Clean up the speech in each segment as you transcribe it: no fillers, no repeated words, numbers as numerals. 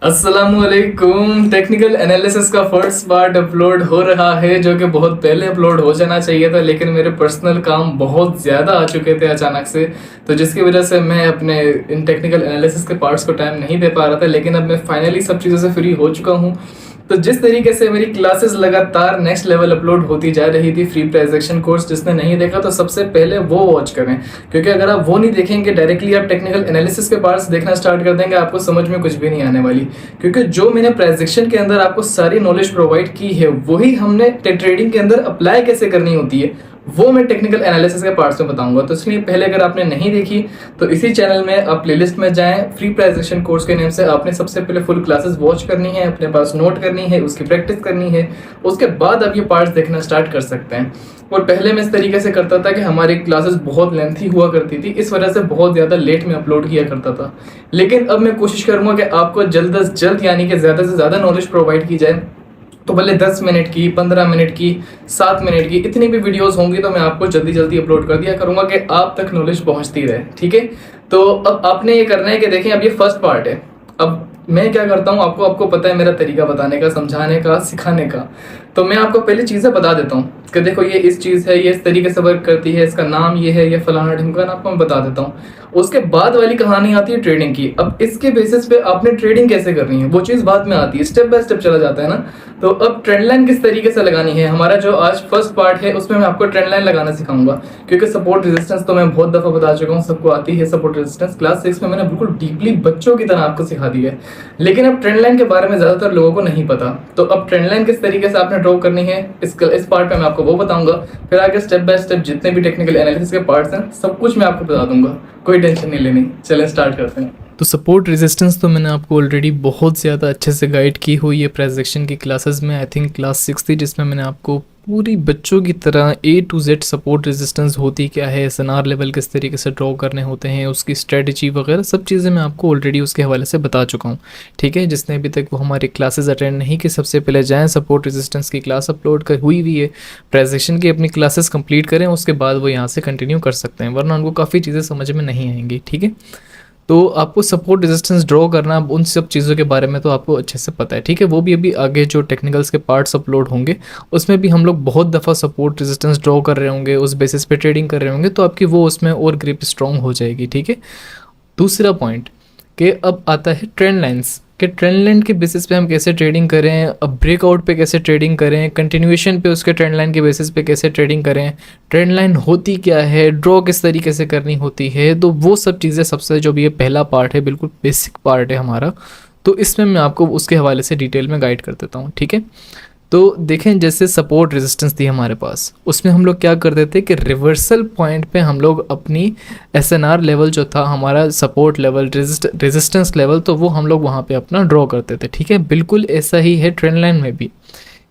अस्सलामुअलैकुम। Technical analysis का first part upload हो रहा है, जो कि बहुत पहले अपलोड हो जाना चाहिए था, लेकिन मेरे पर्सनल काम बहुत ज़्यादा आ चुके थे अचानक से, तो जिसकी वजह से मैं अपने इन टेक्निकल एनालिसिस के पार्ट्स को टाइम नहीं दे पा रहा था। लेकिन अब मैं फाइनली सब चीज़ों से फ्री हो चुका हूँ। तो जिस तरीके से मेरी क्लासेस लगातार नेक्स्ट लेवल अपलोड होती जा रही थी, फ्री प्राइजेक्शन कोर्स जिसने नहीं देखा तो सबसे पहले वो वॉच करें, क्योंकि अगर आप वो नहीं देखेंगे डायरेक्टली आप टेक्निकल एनालिसिस के पार्ट्स देखना स्टार्ट कर देंगे, आपको समझ में कुछ भी नहीं आने वाली। क्योंकि जो मैंने प्राइजेक्शन के अंदर आपको सारी नॉलेज प्रोवाइड की है, वही हमने ट्रेडिंग के अंदर अप्लाई कैसे करनी होती है वो मैं टेक्निकल एनालिसिस के पार्ट्स में बताऊंगा। तो इसलिए पहले अगर आपने नहीं देखी तो इसी चैनल में आप प्लेलिस्ट में जाएं, फ्री प्राइजेक्शन कोर्स के नेम से आपने सबसे पहले फुल क्लासेस वॉच करनी है, अपने पास नोट करनी है, उसकी प्रैक्टिस करनी है, उसके बाद आप ये पार्ट्स देखना स्टार्ट कर सकते हैं। और पहले मैं इस तरीके से करता था कि हमारी क्लासेस बहुत लेंथी हुआ करती थी, इस वजह से बहुत ज़्यादा लेट में अपलोड किया करता था। लेकिन अब मैं कोशिश करूँगा कि आपको जल्द से जल्द यानी कि ज़्यादा से ज़्यादा नॉलेज प्रोवाइड की जाए। तो भले 10 मिनट की, 15 मिनट की, 7 मिनट की, इतनी भी वीडियोस होंगी तो मैं आपको जल्दी जल्दी अपलोड कर दिया करूंगा कि आप तक नॉलेज पहुंचती रहे। ठीक है, तो अब आपने ये करना है कि देखें, अब ये फर्स्ट पार्ट है। अब मैं क्या करता हूँ, आपको पता है मेरा तरीका बताने का, समझाने का, सिखाने का। तो मैं आपको पहले चीज़ें बता देता हूँ कि देखो ये इस चीज़ है, ये इस तरीके से वर्क करती है, इसका नाम ये है, ये फलाना ढिमकाना, आपको मैं बता देता हूँ। उसके बाद वाली कहानी आती है ट्रेडिंग की। अब इसके बेसिस पे आपने ट्रेडिंग कैसे करनी है वो चीज़ बाद में आती है, स्टेप बाय स्टेप चला जाता है ना। तो अब ट्रेंड लाइन किस तरीके से लगानी है, हमारा जो आज फर्स्ट पार्ट है उसमें मैं आपको ट्रेंड लाइन लगाना सिखाऊंगा। क्योंकि सपोर्ट रेजिस्टेंस तो मैं बहुत दफ़ा बता चुका हूँ, सबको आती है सपोर्ट रेजिस्टेंस। क्लास 6 में मैंने बिल्कुल डीपली बच्चों की तरह आपको सिखा दी है। लेकिन अब ट्रेंड लाइन के बारे में ज़्यादातर लोगों को नहीं पता। तो अब ट्रेंड लाइन किस तरीके से आपने ड्रॉ करनी है इस पार्ट में मैं आपको वो बताऊंगा। फिर आगे स्टेप बाय स्टेप जितने भी टेक्निकल एनालिसिस के पार्ट्स हैं सब कुछ मैं आपको बता दूंगा, कोई टेंशन नहीं लेनी। चलें स्टार्ट करते हैं। तो सपोर्ट रेजिस्टेंस तो मैंने आपको ऑलरेडी बहुत ज़्यादा अच्छे से गाइड की हुई है प्राइजेक्शन की क्लासेस में। आई थिंक क्लास 6 थी जिसमें मैंने आपको पूरी बच्चों की तरह A to Z support resistance होती क्या है, SNR लेवल किस तरीके से ड्रॉ करने होते हैं, उसकी स्ट्रेटजी वगैरह सब चीज़ें मैं आपको ऑलरेडी उसके हवाले से बता चुका हूँ। ठीक है, जिसने अभी तक वो हमारी क्लासेस अटेंड नहीं की, सबसे पहले जाएँ, सपोर्ट रेजिस्टेंस की क्लास अपलोड कर हुई हुई है, प्राइजेक्शन की अपनी क्लासेस कंप्लीट करें, उसके बाद वो यहाँ से कंटिन्यू कर सकते हैं, वरना उनको काफ़ी चीज़ें समझ में नहीं आएंगी। ठीक है, तो आपको सपोर्ट रेजिस्टेंस ड्रॉ करना, उन सब चीज़ों के बारे में तो आपको अच्छे से पता है। ठीक है, वो भी अभी आगे जो टेक्निकल्स के पार्ट्स अपलोड होंगे उसमें भी हम लोग बहुत दफ़ा सपोर्ट रेजिस्टेंस ड्रॉ कर रहे होंगे, उस बेसिस पे ट्रेडिंग कर रहे होंगे, तो आपकी वो उसमें और ग्रिप स्ट्रॉन्ग हो जाएगी। ठीक है, दूसरा पॉइंट कि अब आता है ट्रेंड लाइंस, कि ट्रेंड लाइन के बेसिस पे हम कैसे ट्रेडिंग करें, अब ब्रेकआउट पे कैसे ट्रेडिंग करें, कंटिन्यूएशन पे उसके ट्रेंड लाइन के बेसिस पे कैसे ट्रेडिंग करें, ट्रेंड लाइन होती क्या है, ड्रॉ किस तरीके से करनी होती है। तो वो सब चीज़ें सबसे, जो भी ये पहला पार्ट है, बिल्कुल बेसिक पार्ट है हमारा, तो इसमें मैं आपको उसके हवाले से डिटेल में गाइड कर देता हूँ। ठीक है, तो देखें, जैसे सपोर्ट रेजिस्टेंस थी हमारे पास, उसमें हम लोग क्या कर देते कि रिवर्सल पॉइंट पे हम लोग अपनी SNR लेवल जो था हमारा, सपोर्ट लेवल, रेजिस्टेंस लेवल, तो वो हम लोग वहाँ पे अपना ड्रॉ करते थे। ठीक है, बिल्कुल ऐसा ही है ट्रेंड लाइन में भी,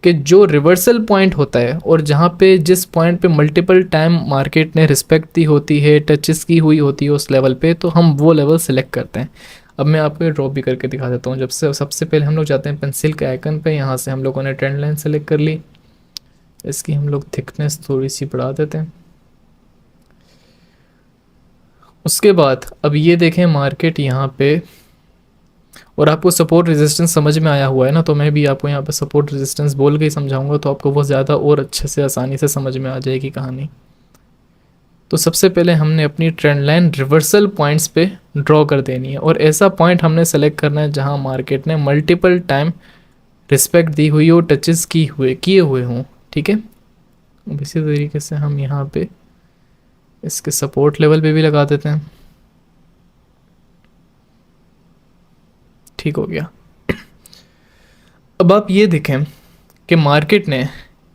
कि जो रिवर्सल पॉइंट होता है और जहाँ पे जिस पॉइंट पे मल्टीपल टाइम मार्केट ने रिस्पेक्ट दी होती है, टचेस की हुई होती है उस लेवल पे, तो हम वो लेवल सेलेक्ट करते हैं। अब मैं आपको ये ड्रॉ भी करके दिखा देता हूँ। जब से सबसे पहले हम लोग जाते हैं पेंसिल के आइकन पे, यहाँ से हम लोगों ने ट्रेंड लाइन सेलेक्ट कर ली, इसकी हम लोग थिकनेस थोड़ी सी बढ़ा देते हैं। उसके बाद अब ये देखें मार्केट यहाँ पे, और आपको सपोर्ट रेजिस्टेंस समझ में आया हुआ है ना, तो मैं भी आपको यहाँ पे सपोर्ट रेजिस्टेंस बोल के ही समझाऊंगा, तो आपको वो ज़्यादा और अच्छे से आसानी से समझ में आ जाएगी कहानी। तो सबसे पहले हमने अपनी ट्रेंड लाइन रिवर्सल पॉइंट्स पे ड्रॉ कर देनी है, और ऐसा पॉइंट हमने सेलेक्ट करना है जहां मार्केट ने मल्टीपल टाइम रिस्पेक्ट दी हुई हो, टचेस किए हुए हों। ठीक है, अब इसी तरीके से हम यहाँ पे इसके सपोर्ट लेवल पे भी लगा देते हैं। ठीक हो गया। अब आप ये देखें कि मार्केट ने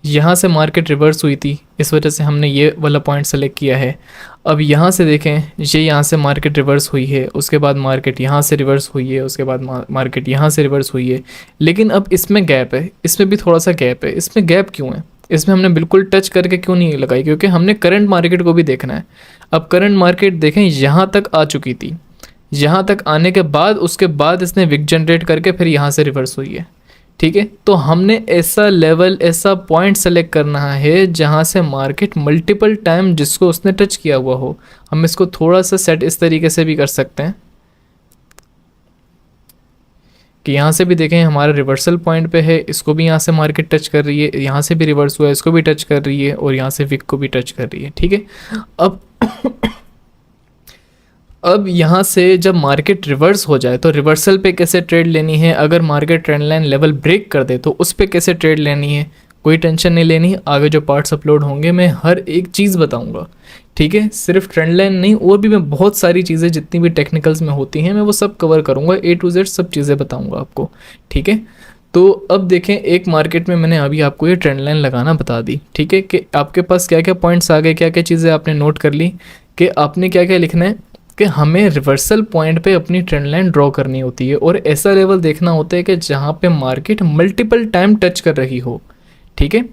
यहाँ से मार्केट रिवर्स हुई थी, इस वजह से हमने ये वाला पॉइंट सेलेक्ट किया है। अब यहाँ से देखें, ये यहाँ से मार्केट रिवर्स हुई है, उसके बाद मार्केट यहाँ से रिवर्स हुई है, उसके बाद मार्केट यहाँ से रिवर्स हुई है। लेकिन अब इसमें गैप है, इसमें भी थोड़ा सा गैप है। इसमें गैप क्यों है, इसमें हमने बिल्कुल टच करके क्यों नहीं लगाई, क्योंकि हमने करंट मार्केट को भी देखना है। अब करंट मार्केट देखें यहाँ तक आ चुकी थी, यहाँ तक आने के बाद उसके बाद इसने विक जनरेट करके फिर यहाँ से रिवर्स हुई है। ठीक है, तो हमने ऐसा लेवल, ऐसा पॉइंट सेलेक्ट करना है जहाँ से मार्केट मल्टीपल टाइम जिसको उसने टच किया हुआ हो। हम इसको थोड़ा सा सेट इस तरीके से भी कर सकते हैं कि यहाँ से भी देखें हमारा रिवर्सल पॉइंट पे है, इसको भी यहाँ से मार्केट टच कर रही है, यहाँ से भी रिवर्स हुआ है, इसको भी टच कर रही है और यहाँ से विक को भी टच कर रही है। ठीक है, अब अब यहाँ से जब मार्केट रिवर्स हो जाए तो रिवर्सल पे कैसे ट्रेड लेनी है, अगर market trend line level break कर दे तो उस पे कैसे ट्रेड लेनी है, कोई टेंशन नहीं लेनी। आगे जो पार्ट्स अपलोड होंगे मैं हर एक चीज़ बताऊंगा। ठीक है, सिर्फ ट्रेंड लाइन नहीं, और भी मैं बहुत सारी चीज़ें जितनी भी टेक्निकल्स में होती हैं मैं वो सब कवर करूंगा, A to Z सब चीज़ें बताऊंगा आपको। ठीक है, तो अब देखें एक मार्केट में मैंने अभी आपको ये ट्रेंड लाइन लगाना बता दी। ठीक है, कि आपके पास क्या क्या पॉइंट्स आ गए, क्या क्या चीज़ें आपने नोट कर ली, कि आपने क्या क्या लिखना है, कि हमें रिवर्सल पॉइंट पे अपनी ट्रेंड लाइन ड्रॉ करनी होती है और ऐसा लेवल देखना होता है कि जहाँ पे मार्केट मल्टीपल टाइम टच कर रही हो। ठीक है,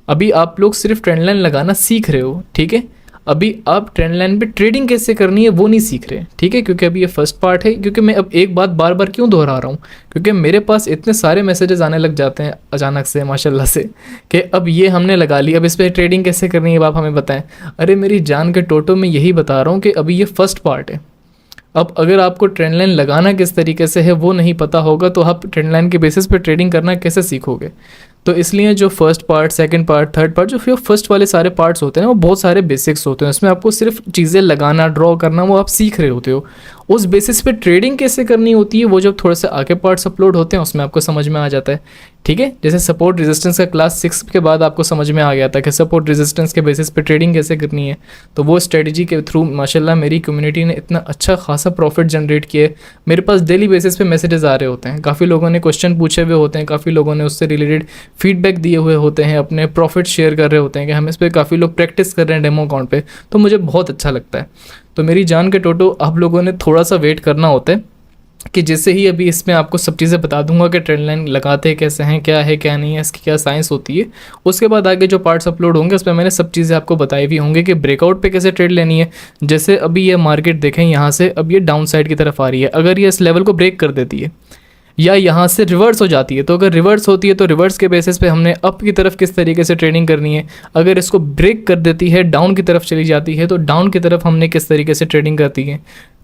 अभी आप लोग सिर्फ ट्रेंड लाइन लगाना सीख रहे हो। ठीक है, अभी आप ट्रेंड लाइन पे ट्रेडिंग कैसे करनी है वो नहीं सीख रहे। ठीक है, क्योंकि अभी ये फर्स्ट पार्ट है। क्योंकि मैं अब एक बात बार बार क्यों दोहरा रहा हूँ, क्योंकि मेरे पास इतने सारे मैसेजेस आने लग जाते हैं अचानक से माशाल्लाह से, कि अब ये हमने लगा ली, अब इस पर ट्रेडिंग कैसे करनी है आप हमें बताएं। अरे मेरी जान के टोटो में यही बता रहा हूँ कि अभी ये फर्स्ट पार्ट है। अब अगर आपको ट्रेंड लाइन लगाना किस तरीके से है वो नहीं पता होगा तो आप ट्रेंड लाइन के बेसिस पे ट्रेडिंग करना कैसे सीखोगे। तो इसलिए जो first part, second part, third part, जो फिर फर्स्ट वाले सारे पार्ट्स होते हैं वो बहुत सारे बेसिक्स होते हैं, उसमें आपको सिर्फ चीज़ें लगाना, ड्रॉ करना वो आप सीख रहे होते हो। उस बेसिस पे ट्रेडिंग कैसे करनी होती है वो जब थोड़े से आगे पार्ट्स अपलोड होते हैं उसमें आपको समझ में आ जाता है। ठीक है, जैसे सपोर्ट रेजिस्टेंस का क्लास 6 के बाद आपको समझ में आ गया था कि सपोर्ट रेजिस्टेंस के बेसिस पे ट्रेडिंग कैसे करनी है, तो वो स्ट्रेटजी के थ्रू माशाल्लाह मेरी कम्युनिटी ने इतना अच्छा खासा प्रॉफिट जनरेट किया है। मेरे पास डेली बेसिस पे मैसेजेस आ रहे होते हैं, काफ़ी लोगों ने क्वेश्चन पूछे हुए होते हैं, काफ़ी लोगों ने उससे रिलेटेड फीडबैक दिए हुए होते हैं, अपने प्रॉफिट शेयर कर रहे होते हैं कि हम इस पर काफ़ी लोग प्रैक्टिस कर रहे हैं डेमो अकाउंट पे, तो मुझे बहुत अच्छा लगता है। तो मेरी जान के टोटो आप लोगों ने थोड़ा सा वेट करना होता है कि जैसे ही अभी इसमें आपको सब चीज़ें बता दूंगा कि ट्रेंड लाइन लगाते कैसे हैं, क्या है क्या नहीं है, इसकी क्या साइंस होती है, उसके बाद आगे जो पार्ट्स अपलोड होंगे उसमें मैंने सब चीज़ें आपको बताई भी होंगे कि ब्रेकआउट पे कैसे ट्रेड लेनी है। जैसे अभी ये मार्केट देखें, यहाँ से अब ये डाउन साइड की तरफ आ रही है, अगर ये इस लेवल को ब्रेक कर देती है या यहाँ से रिवर्स हो जाती है, तो अगर रिवर्स होती है तो रिवर्स के बेसिस पे हमने अप की तरफ किस तरीके से ट्रेडिंग करनी है, अगर इसको ब्रेक कर देती है, डाउन की तरफ चली जाती है तो डाउन की तरफ हमने किस तरीके से ट्रेडिंग करती है।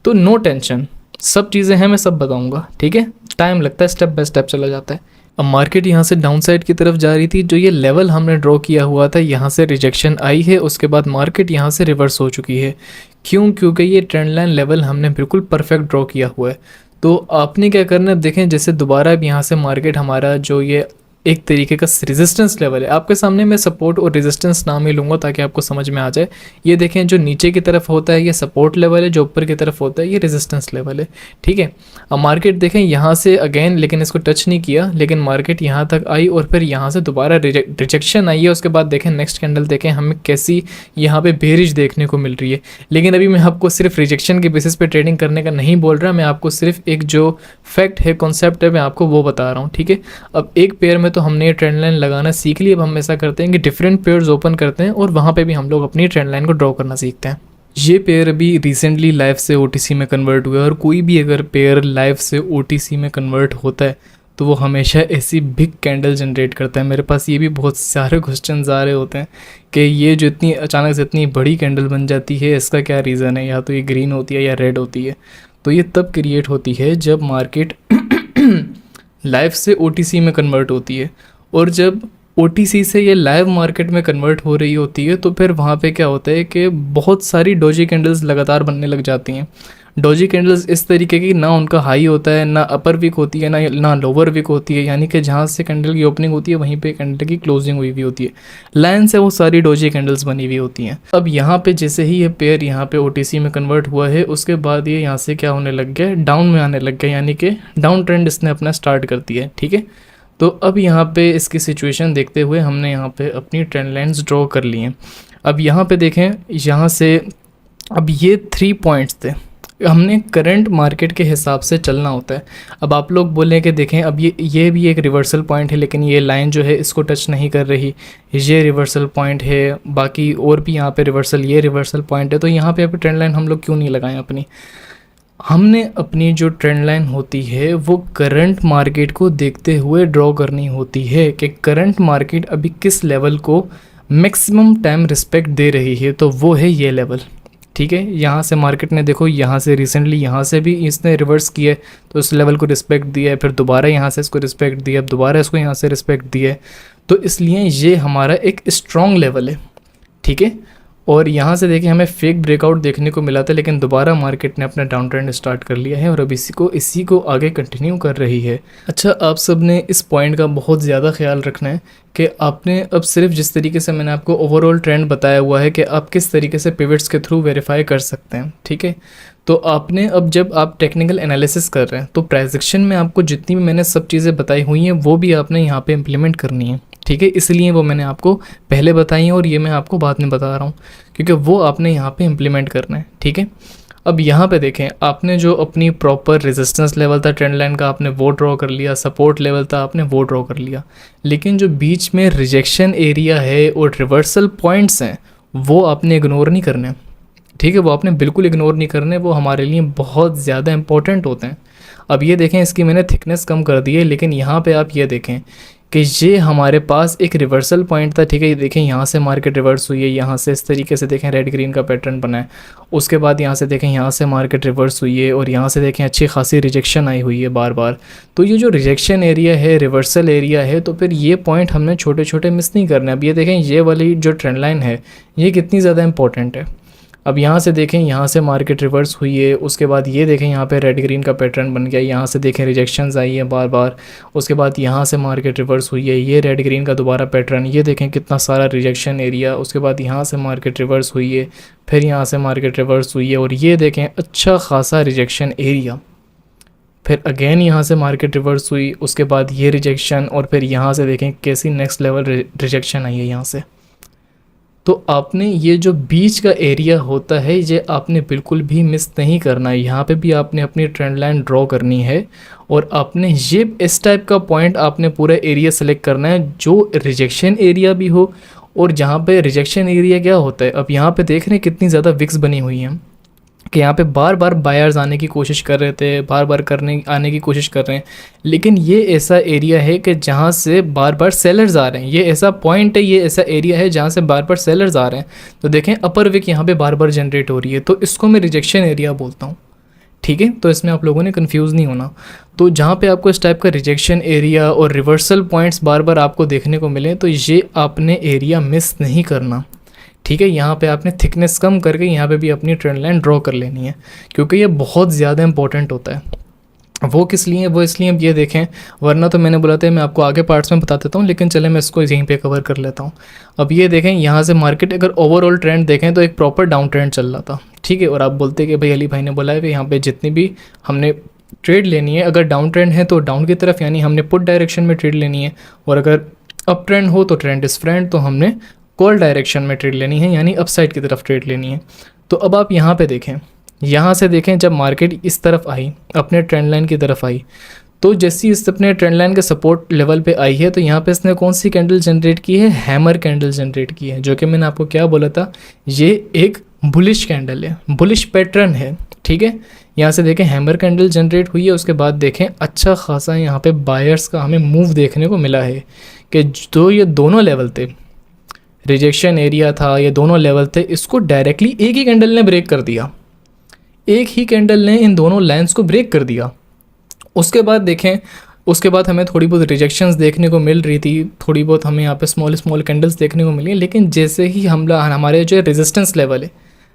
तो नो टेंशन, सब चीज़ें हैं, मैं सब बताऊंगा। ठीक है, टाइम लगता है, स्टेप बाय स्टेप चला जाता है। अब मार्केट यहाँ से डाउन साइड की तरफ जा रही थी, जो ये लेवल हमने ड्रॉ किया हुआ था यहाँ से रिजेक्शन आई है, उसके बाद मार्केट यहाँ से रिवर्स हो चुकी है। क्यों? क्योंकि ये ट्रेंड लाइन लेवल हमने बिल्कुल परफेक्ट ड्रॉ किया हुआ है। तो आपने क्या करना है, देखें जैसे दोबारा अब यहाँ से मार्केट हमारा जो ये एक तरीके का रेजिस्टेंस लेवल है, आपके सामने मैं सपोर्ट और रेजिस्टेंस नाम ही लूँगा ताकि आपको समझ में आ जाए। ये देखें जो नीचे की तरफ होता है ये सपोर्ट लेवल है, जो ऊपर की तरफ होता है ये रेजिस्टेंस लेवल है। ठीक है, अब मार्केट देखें यहाँ से अगेन, लेकिन इसको टच नहीं किया, लेकिन मार्केट यहाँ तक आई और फिर यहाँ से दोबारा रिजेक्शन आई है। उसके बाद देखें नेक्स्ट कैंडल देखें हमें कैसी यहाँ पे बेरिश देखने को मिल रही है। लेकिन अभी मैं आपको सिर्फ रिजेक्शन के बेसिस पे ट्रेडिंग करने का नहीं बोल रहा, मैं आपको सिर्फ एक जो फैक्ट है, कॉन्सेप्ट है, मैं आपको वो बता रहा हूँ। ठीक है, अब एक पेयर में तो हमने ये ट्रेंड लाइन लगाना सीख ली, अब हम ऐसा करते हैं कि डिफरेंट पेयर्स ओपन करते हैं और वहाँ पे भी हम लोग अपनी ट्रेंड लाइन को ड्रॉ करना सीखते हैं। ये पेयर अभी रिसेंटली लाइव से OTC में कन्वर्ट हुआ है, और कोई भी अगर पेयर लाइव से OTC में कन्वर्ट होता है तो वो हमेशा ऐसी बिग कैंडल जनरेट करता है। मेरे पास ये भी बहुत सारे क्वेश्चंस आ रहे होते हैं कि ये जो इतनी अचानक से इतनी बड़ी कैंडल बन जाती है, इसका क्या रीज़न है, या तो ये ग्रीन होती है या रेड होती है। तो ये तब क्रिएट होती है जब मार्केट लाइव से OTC में कन्वर्ट होती है, और जब OTC से ये लाइव मार्केट में कन्वर्ट हो रही होती है तो फिर वहाँ पे क्या होता है कि बहुत सारी डोजी कैंडल्स लगातार बनने लग जाती हैं। डोजी कैंडल्स इस तरीके की, ना उनका हाई होता है, ना अपर वीक होती है, ना लोअर वीक होती है, यानी कि जहाँ से कैंडल की ओपनिंग होती है वहीं पे कैंडल की क्लोजिंग हुई हुई होती है। लाइन से वो सारी डोजी कैंडल्स बनी हुई होती हैं। अब यहाँ पे जैसे ही ये पेयर यहाँ पे OTC में कन्वर्ट हुआ है, उसके बाद ये यहाँ से क्या होने लग गया, डाउन में आने लग गया, यानी कि डाउन ट्रेंड इसने अपना स्टार्ट कर दिया है। ठीक है, तो अब यहाँ पे इसकी सिचुएशन देखते हुए हमने यहाँ पे अपनी ट्रेंड लाइंस ड्रॉ कर ली हैं। अब यहाँ पे देखें, यहाँ से अब ये 3 पॉइंट्स थे, हमने करंट मार्केट के हिसाब से चलना होता है। अब आप लोग बोलें कि देखें अब ये भी एक रिवर्सल पॉइंट है, लेकिन ये लाइन जो है इसको टच नहीं कर रही, ये रिवर्सल पॉइंट है, बाकी और भी यहाँ पे रिवर्सल, ये रिवर्सल पॉइंट है, तो यहाँ पे अभी ट्रेंड लाइन हम लोग क्यों नहीं लगाएं अपनी। हमने अपनी जो ट्रेंड लाइन होती है वो करंट मार्केट को देखते हुए ड्रॉ करनी होती है कि करंट मार्केट अभी किस लेवल को मैक्सिमम टाइम रिस्पेक्ट दे रही है, तो वो है ये लेवल। ठीक है, यहाँ से मार्केट ने देखो यहाँ से रिसेंटली यहाँ से भी इसने रिवर्स किया है, तो इस लेवल को रिस्पेक्ट दिया है, फिर दोबारा यहाँ से इसको रिस्पेक्ट दिया, अब दोबारा इसको यहाँ से रिस्पेक्ट दिया है, तो इसलिए ये हमारा एक स्ट्रॉन्ग लेवल है। ठीक है, और यहाँ से देखिए हमें फेक ब्रेकआउट देखने को मिला था, लेकिन दोबारा मार्केट ने अपना डाउन ट्रेंड स्टार्ट कर लिया है और अब इसी को आगे कंटिन्यू कर रही है। अच्छा, आप सब ने इस पॉइंट का बहुत ज़्यादा ख्याल रखना है कि आपने अब सिर्फ जिस तरीके से मैंने आपको ओवरऑल ट्रेंड बताया हुआ है कि आप किस तरीके से पिवट्स के थ्रू वेरीफाई कर सकते हैं। ठीक है, तो आपने अब जब आप टेक्निकल एनालिसिस कर रहे हैं तो प्राइस एक्शन में आपको जितनी भी मैंने सब चीज़ें बताई हुई हैं वो भी आपने यहाँ पे इम्प्लीमेंट करनी है। ठीक है, इसलिए वो मैंने आपको पहले बताई हैं और ये मैं आपको बाद में बता रहा हूँ, क्योंकि वो आपने यहाँ पे इम्प्लीमेंट करना है। ठीक है, अब यहाँ पे देखें, आपने जो अपनी प्रॉपर रेजिस्टेंस लेवल था ट्रेंड लाइन का आपने वो ड्रॉ कर लिया, सपोर्ट लेवल था आपने वो ड्रॉ कर लिया, लेकिन जो बीच में रिजेक्शन एरिया है और रिवर्सल पॉइंट्स हैं वो आपने इग्नोर नहीं करने। ठीक है, वो आपने बिल्कुल इग्नोर नहीं करने, वो हमारे लिए बहुत ज़्यादा इंपॉर्टेंट होते हैं। अब ये देखें, इसकी मैंने थिकनेस कम कर दी है, लेकिन यहाँ पे आप ये देखें कि ये हमारे पास एक रिवर्सल पॉइंट था। ठीक है, ये देखें यहाँ से मार्केट रिवर्स हुई है, यहाँ से इस तरीके से देखें रेड ग्रीन का पैटर्न बना है, उसके बाद यहाँ से देखें यहाँ से मार्केट रिवर्स हुई है और यहाँ से देखें अच्छी खासी रिजेक्शन आई हुई है बार बार। तो ये जो रिजेक्शन एरिया है, रिवर्सल एरिया है, तो फिर ये पॉइंट हमने छोटे छोटे मिस नहीं करना। अब ये देखें ये वाली जो ट्रेंड लाइन है ये कितनी ज़्यादा इंपॉर्टेंट है। अब यहाँ से देखें यहाँ से मार्केट रिवर्स हुई है, उसके बाद ये देखें यहाँ पे रेड ग्रीन का पैटर्न बन गया, यहाँ से देखें रिजेक्शंस आई है बार बार, उसके बाद यहाँ से मार्केट रिवर्स हुई है, ये रेड ग्रीन का दोबारा पैटर्न, ये देखें कितना सारा रिजेक्शन एरिया, उसके बाद यहाँ से मार्केट रिवर्स हुई है, फिर यहाँ से मार्केट रिवर्स हुई है और ये देखें अच्छा खासा रिजेक्शन एरिया, फिर अगेन यहाँ से मार्केट रिवर्स हुई, उसके बाद ये रिजेक्शन और फिर यहाँ से देखें कैसी नेक्स्ट लेवल रिजेक्शन आई है यहाँ से। तो आपने ये जो बीच का एरिया होता है ये आपने बिल्कुल भी मिस नहीं करना है। यहाँ पे भी आपने अपनी ट्रेंड लाइन ड्रॉ करनी है और आपने ये इस टाइप का पॉइंट आपने पूरा एरिया सेलेक्ट करना है जो रिजेक्शन एरिया भी हो। और जहाँ पे रिजेक्शन एरिया क्या होता है, अब यहाँ पे देख रहे हैं कितनी ज़्यादा विक्स बनी हुई हैं कि यहाँ पे बार बार बायर्स आने की कोशिश कर रहे थे, बार बार आने की कोशिश कर रहे हैं, लेकिन ये ऐसा एरिया है कि जहाँ से बार बार सेलर्स आ रहे हैं। ये ऐसा पॉइंट है, ये ऐसा एरिया है जहाँ से बार बार सेलर्स आ रहे हैं। तो देखें अपर विक यहाँ पे बार बार जनरेट हो रही है, तो इसको मैं रिजेक्शन एरिया बोलता हूँ। ठीक है, तो इसमें आप लोगों ने कंफ्यूज नहीं होना। तो जहाँ पे आपको इस टाइप का रिजेक्शन एरिया और रिवर्सल पॉइंट्स बार बार आपको देखने को मिले तो ये आपने एरिया मिस नहीं करना। ठीक है, यहाँ पे आपने थिकनेस कम करके यहाँ पे भी अपनी ट्रेंड लाइन ड्रॉ कर लेनी है, क्योंकि ये बहुत ज़्यादा इंपॉर्टेंट होता है। वो किस लिए, वो इसलिए अब ये देखें, वरना तो मैंने बोला था मैं आपको आगे पार्ट्स में बता देता हूँ, लेकिन चले मैं इसको यहीं पे कवर कर लेता हूँ। अब ये देखें यहाँ से मार्केट अगर ओवरऑल ट्रेंड देखें तो एक प्रॉपर डाउन ट्रेंड चल रहा था। ठीक है, और आप बोलते कि भाई अली भाई ने बोला है कि यहाँ पे जितनी भी हमने ट्रेड लेनी है अगर डाउन ट्रेंड है तो डाउन की तरफ, यानी हमने पुट डायरेक्शन में ट्रेड लेनी है, और अगर अप ट्रेंड हो तो ट्रेंड इज फ्रेंड, तो हमने कॉल डायरेक्शन में ट्रेड लेनी है, यानी अपसाइड की तरफ ट्रेड लेनी है। तो अब आप यहाँ पे देखें, यहाँ से देखें जब मार्केट इस तरफ आई, अपने ट्रेंड लाइन की तरफ आई, तो जैसी इस अपने ट्रेंड लाइन के सपोर्ट लेवल पे आई है तो यहाँ पे इसने कौन सी कैंडल जनरेट की है, हैमर कैंडल जनरेट की है, जो कि मैंने आपको क्या बोला था, ये एक बुलिश कैंडल है, बुलिश पैटर्न है। ठीक है, यहाँ से देखें हैमर कैंडल जनरेट हुई है, उसके बाद देखें अच्छा खासा यहाँ पे बायर्स का हमें मूव देखने को मिला है कि जो ये दोनों लेवल थे, रिजेक्शन एरिया था, ये दोनों लेवल थे, इसको डायरेक्टली एक ही कैंडल ने ब्रेक कर दिया, एक ही कैंडल ने इन दोनों लाइंस को ब्रेक कर दिया। उसके बाद देखें, उसके बाद हमें थोड़ी बहुत रिजेक्शंस देखने को मिल रही थी, थोड़ी बहुत हमें यहाँ पे स्मॉल कैंडल्स देखने को मिली, लेकिन जैसे ही हमारे जो रेजिस्टेंस लेवल है,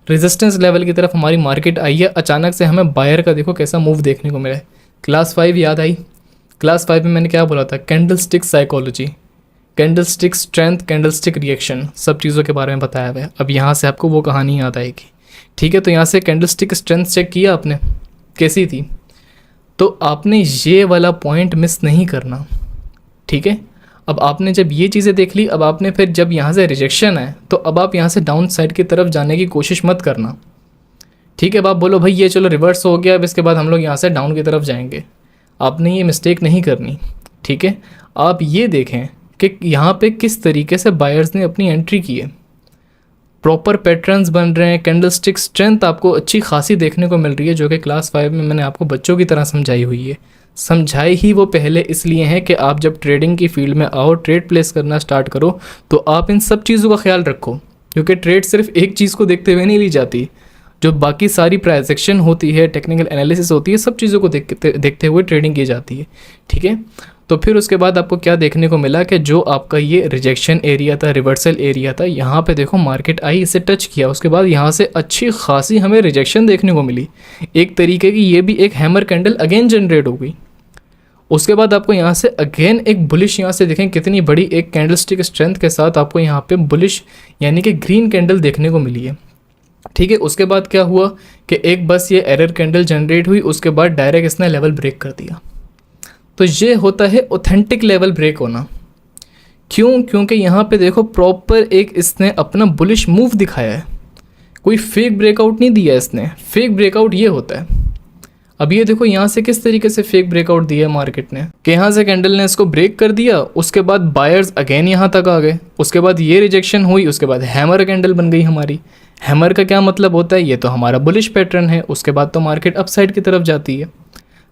रेजिस्टेंस लेवल की तरफ हमारी मार्केट आई है, अचानक से हमें बायर का देखो कैसा मूव देखने को मिला है। क्लास 5 याद आई, क्लास 5 में मैंने क्या बोला था, candle stick psychology, candle stick strength, candle stick reaction, सब चीज़ों के बारे में बताया हुआ है। अब यहाँ से आपको वो कहानी याद आएगी। ठीक है, तो यहाँ से कैंडल स्टिक स्ट्रेंथ चेक किया आपने कैसी थी, तो आपने ये वाला पॉइंट मिस नहीं करना। ठीक है, अब आपने जब ये चीज़ें देख ली, अब आपने फिर जब यहाँ से रिजेक्शन है तो अब आप यहाँ से डाउन साइड की तरफ जाने की कोशिश मत करना। ठीक है, अब आप बोलो भाई ये चलो रिवर्स हो गया, अब इसके बाद हम लोग यहाँ से डाउन की तरफ जाएंगे, आपने ये मिस्टेक नहीं करनी। ठीक है, आप ये देखें कि यहाँ पे किस तरीके से बायर्स ने अपनी एंट्री की है, प्रॉपर पैटर्न्स बन रहे हैं, कैंडल स्टिक स्ट्रेंथ आपको अच्छी खासी देखने को मिल रही है, जो कि क्लास 5 में मैंने आपको बच्चों की तरह समझाई हुई है। समझाई ही वो पहले इसलिए है कि आप जब ट्रेडिंग की फील्ड में आओ, ट्रेड प्लेस करना स्टार्ट करो, तो आप इन सब चीज़ों का ख्याल रखो, क्योंकि ट्रेड सिर्फ एक चीज़ को देखते हुए नहीं ली जाती। जो बाकी सारी प्राइजेक्शन होती है, टेक्निकल एनालिसिस होती है, सब चीज़ों को देखते हुए ट्रेडिंग की जाती है। ठीक है, तो फिर उसके बाद आपको क्या देखने को मिला कि जो आपका ये रिजेक्शन एरिया था, रिवर्सल एरिया था, यहाँ पे देखो मार्केट आई, इसे टच किया, उसके बाद यहाँ से अच्छी खासी हमें रिजेक्शन देखने को मिली, एक तरीके की ये भी एक हैमर कैंडल अगेन जनरेट हो गई। उसके बाद आपको यहाँ से अगेन एक बुलिश, यहाँ से देखें कितनी बड़ी एक कैंडलस्टिक स्ट्रेंथ के साथ आपको यहाँ पे बुलिश यानी कि ग्रीन कैंडल देखने को मिली है। ठीक है, उसके बाद क्या हुआ कि एक बस ये एरर कैंडल जनरेट हुई, उसके बाद डायरेक्ट इसने लेवल ब्रेक कर दिया। तो ये होता है ऑथेंटिक लेवल ब्रेक होना। क्यों? क्योंकि यहाँ पे देखो प्रॉपर एक इसने अपना बुलिश मूव दिखाया है, कोई फेक ब्रेकआउट नहीं दिया इसने। फेक ब्रेकआउट ये होता है। अब ये देखो यहाँ से किस तरीके से फेक ब्रेकआउट दिया है मार्केट ने, कि यहाँ से कैंडल ने इसको ब्रेक कर दिया, उसके बाद बायर्स अगेन यहाँ तक आ गए, उसके बाद ये रिजेक्शन हुई, उसके बाद हैमर कैंडल बन गई हमारी। हैमर का क्या मतलब होता है? ये तो हमारा बुलिश पैटर्न है। उसके बाद तो मार्केट अपसाइड की तरफ जाती है।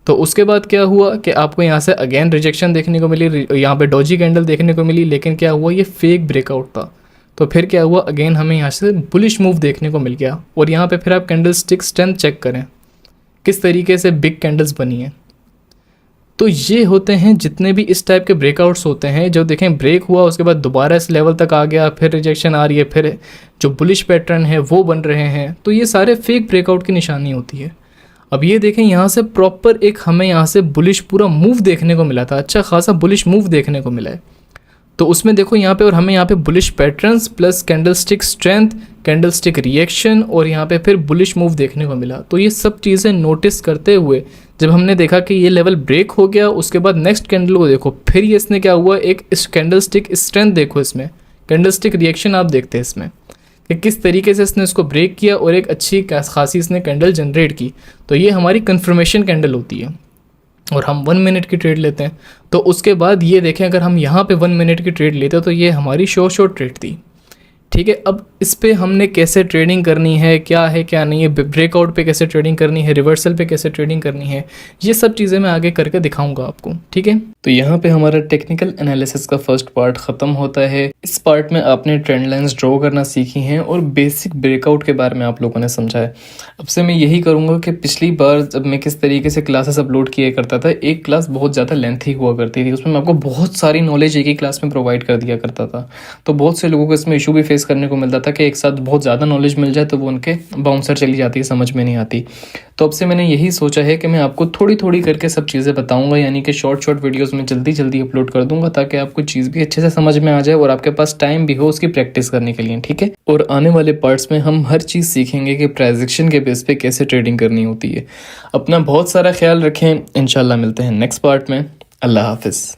तो उसके बाद क्या हुआ कि आपको यहाँ से अगेन रिजेक्शन देखने को मिली, यहाँ पे डॉजी कैंडल देखने को मिली, लेकिन क्या हुआ, ये फेक ब्रेकआउट था। तो फिर क्या हुआ, अगेन हमें यहाँ से बुलिश मूव देखने को मिल गया। और यहाँ पे फिर आप कैंडल स्टिक स्ट्रेंथ चेक करें किस तरीके से बिग कैंडल्स बनी है। तो ये होते हैं जितने भी इस टाइप के ब्रेकआउट्स होते हैं, जो देखें ब्रेक हुआ, उसके बाद दोबारा इस लेवल तक आ गया, फिर रिजेक्शन आ रही है, फिर जो बुलिश पैटर्न है वो बन रहे हैं, तो ये सारे फेक ब्रेकआउट की निशानी होती है। अब ये देखें यहाँ से प्रॉपर एक हमें यहाँ से बुलिश पूरा मूव देखने को मिला था, अच्छा खासा बुलिश मूव देखने को मिला है। तो उसमें देखो यहाँ पे, और हमें यहाँ पे bullish patterns plus candlestick strength, candlestick reaction और यहाँ पे फिर बुलिश मूव देखने को मिला। तो ये सब चीज़ें नोटिस करते हुए जब हमने देखा कि ये लेवल ब्रेक हो गया, उसके बाद नेक्स्ट कैंडल को देखो, फिर ये इसने क्या हुआ, एक इस कैंडलस्टिक स्ट्रेंथ देखो, इसमें कैंडलस्टिक रिएक्शन आप देखते हैं इसमें कि किस तरीके से इसने इसको ब्रेक किया और एक अच्छी खासी इसने कैंडल जनरेट की। तो ये हमारी कन्फर्मेशन कैंडल होती है और हम 1 मिनट की ट्रेड लेते हैं। तो उसके बाद ये देखें, अगर हम यहाँ पे 1 मिनट की ट्रेड लेते तो ये हमारी शॉर्ट ट्रेड थी। ठीक है, अब इस पे हमने कैसे ट्रेडिंग करनी है, क्या है क्या नहीं है, ब्रेकआउट पे कैसे ट्रेडिंग करनी है, रिवर्सल पे कैसे ट्रेडिंग करनी है, ये सब चीज़ें मैं आगे करके दिखाऊंगा आपको। ठीक है, तो यहाँ पे हमारा टेक्निकल एनालिसिस का फर्स्ट पार्ट ख़त्म होता है। इस पार्ट में आपने ट्रेंड लाइन्स ड्रॉ करना सीखी हैं और बेसिक ब्रेकआउट के बारे में आप लोगों ने समझा है। अब से मैं यही करूँगा कि पिछली बार जब मैं किस तरीके से क्लासेस अपलोड किया करता था, एक क्लास बहुत ज़्यादा लेंथी हुआ करती थी, उसमें मैं आपको बहुत सारी नॉलेज एक ही क्लास में प्रोवाइड कर दिया करता था। तो बहुत से लोगों को इसमें इशू भी फेस करने को मिलता था कि एक साथ बहुत ज़्यादा नॉलेज मिल जाए तो वो उनके बाउंसर चली जाती है, समझ में नहीं आती। तो अब से मैंने यही सोचा है कि मैं आपको थोड़ी थोड़ी करके सब चीज़ें बताऊंगा, यानी कि शॉर्ट वीडियोस में जल्दी अपलोड कर दूंगा ताकि आपको चीज़ भी अच्छे से समझ में आ जाए और आपके पास टाइम भी हो उसकी प्रैक्टिस करने के लिए। ठीक है, और आने वाले पार्ट्स में हम हर चीज़ सीखेंगे कि प्राइजेक्शन के बेस पे कैसे ट्रेडिंग करनी होती है। अपना बहुत सारा ख्याल रखें, इंशाल्लाह मिलते हैं नेक्स्ट पार्ट में। अल्लाह हाफिज़।